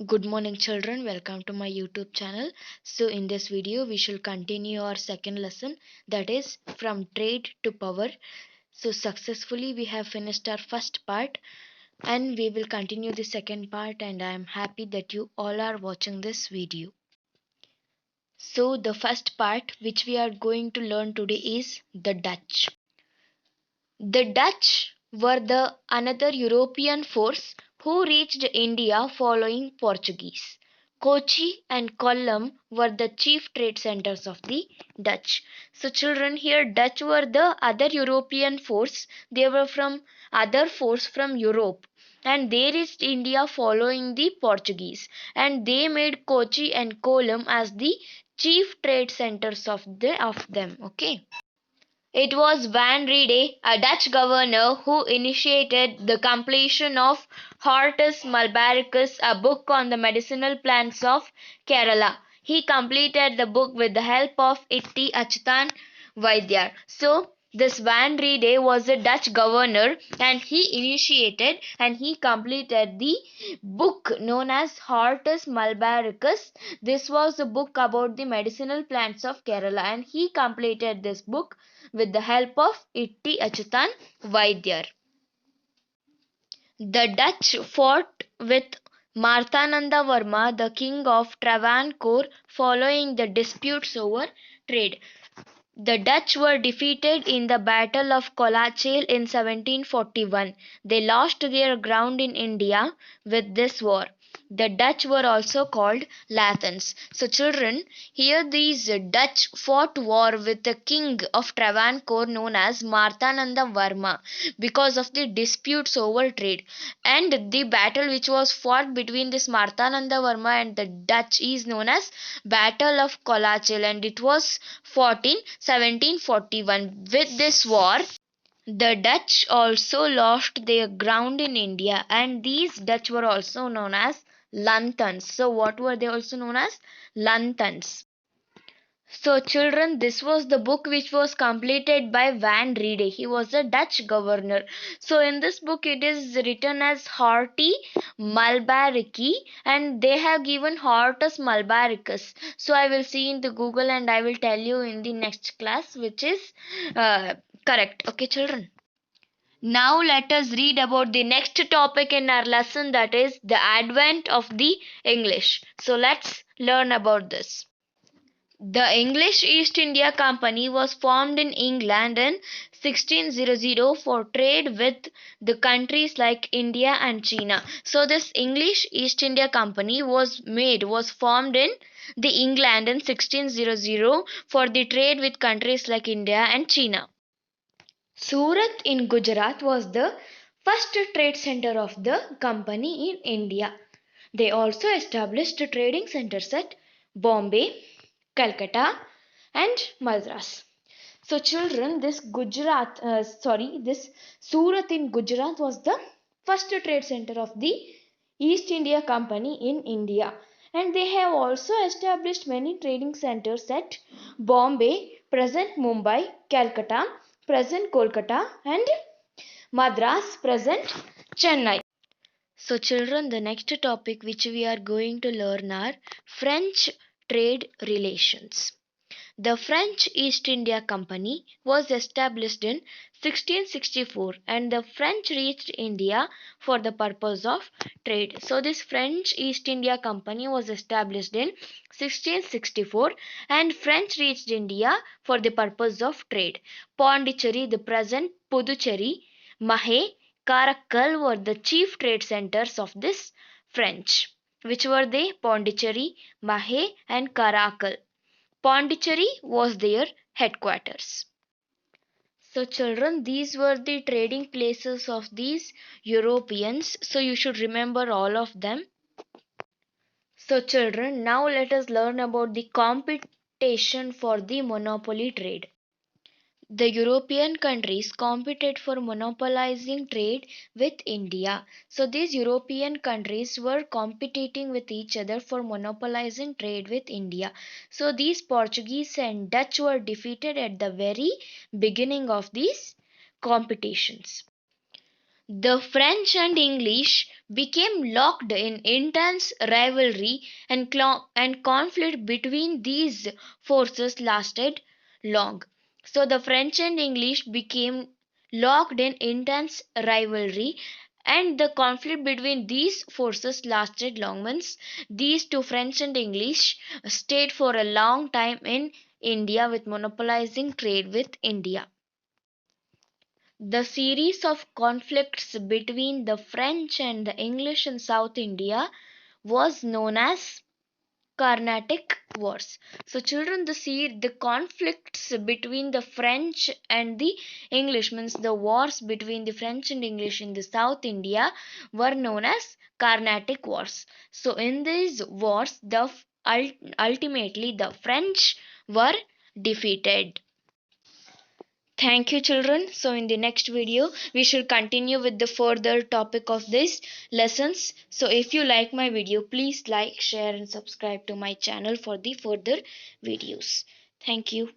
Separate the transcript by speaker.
Speaker 1: Good morning children, welcome to my YouTube channel. So in this video we shall continue our second lesson, that is from trade to power. So successfully we have finished our first part and we will continue the second part, and I am happy that you all are watching this video. So the first part which we are going to learn today is the Dutch. The Dutch were the another European force who reached India following Portuguese. Kochi and Kollam were the chief trade centers of the Dutch. So children, here Dutch were the other European force. They were from other force from Europe, and they reached India following the Portuguese, and they made Kochi and Kollam as the chief trade centers of them. Okay. It was Van Rede, a Dutch governor, who initiated the completion of Hortus Mulbaricus, a book on the medicinal plants of Kerala. He completed the book with the help of Itti Achyutan Vaidyar. So this Van Rede was a Dutch governor, and he initiated and he completed the book known as Hortus Mulbaricus. This was a book about the medicinal plants of Kerala, and he completed this book with the help of Itti Achyutan Vaidyar. The Dutch fought with Marthananda Varma, the king of Travancore, following the disputes over trade. The Dutch were defeated in the Battle of Colachel in 1741. They lost their ground in India with this war. The Dutch were also called Latins. So children, here these Dutch fought war with the king of Travancore known as Marthananda Varma because of the disputes over trade. And the battle which was fought between this Marthananda Varma and the Dutch is known as Battle of Colachel, and it was fought in 1741. With this war, the Dutch also lost their ground in India, and these Dutch were also known as Lanthans. So, what were they also known as? Lanthans. So, children, this was the book which was completed by Van Rede. He was a Dutch governor. So, in this book, it is written as Horty Mulbariki, and they have given Hortus Mulbaricus. So, I will see in the Google and I will tell you in the next class which is correct. Okay, children. Now let us read about the next topic in our lesson, that is the advent of the English. So let's learn about this. The English East India Company was formed in England in 1600 for trade with the countries like India and China. So this English East India Company was formed in the England in 1600 for the trade with countries like India and China. Surat in Gujarat was the first trade center of the company in India. They also established trading centers at Bombay, Calcutta, and Madras. So, children, this Surat in Gujarat was the first trade center of the East India Company in India. And they have also established many trading centers at Bombay, present Mumbai, Calcutta, present Kolkata, and Madras, present Chennai. So, children, the next topic which we are going to learn are French trade relations. The French East India Company was established in 1664, and the French reached India for the purpose of trade. So, this French East India Company was established in 1664, and French reached India for the purpose of trade. Pondicherry, the present Puducherry, Mahe, Karakkal were the chief trade centers of this French. Which were they? Pondicherry, Mahe, and Karakkal. Pondicherry was their headquarters. So, children, these were the trading places of these Europeans. So, you should remember all of them. So, children, now let us learn about the competition for the monopoly trade. The European countries competed for monopolizing trade with India. So these European countries were competing with each other for monopolizing trade with India. So these Portuguese and Dutch were defeated at the very beginning of these competitions. The French and English became locked in intense rivalry, and conflict between these forces lasted long. So the French and English became locked in intense rivalry, and the conflict between these forces lasted long. Means these two, French and English, stayed for a long time in India with monopolizing trade with India. The series of conflicts between the French and the English in South India was known as Carnatic Wars. So, children, the conflicts between the French and the English, means the wars between the French and English in the South India, were known as Carnatic Wars. So, in these wars, ultimately the French were defeated. Thank you, children. So in the next video we should continue with the further topic of this lessons. So if you like my video, please like, share and subscribe to my channel for the further videos. Thank you.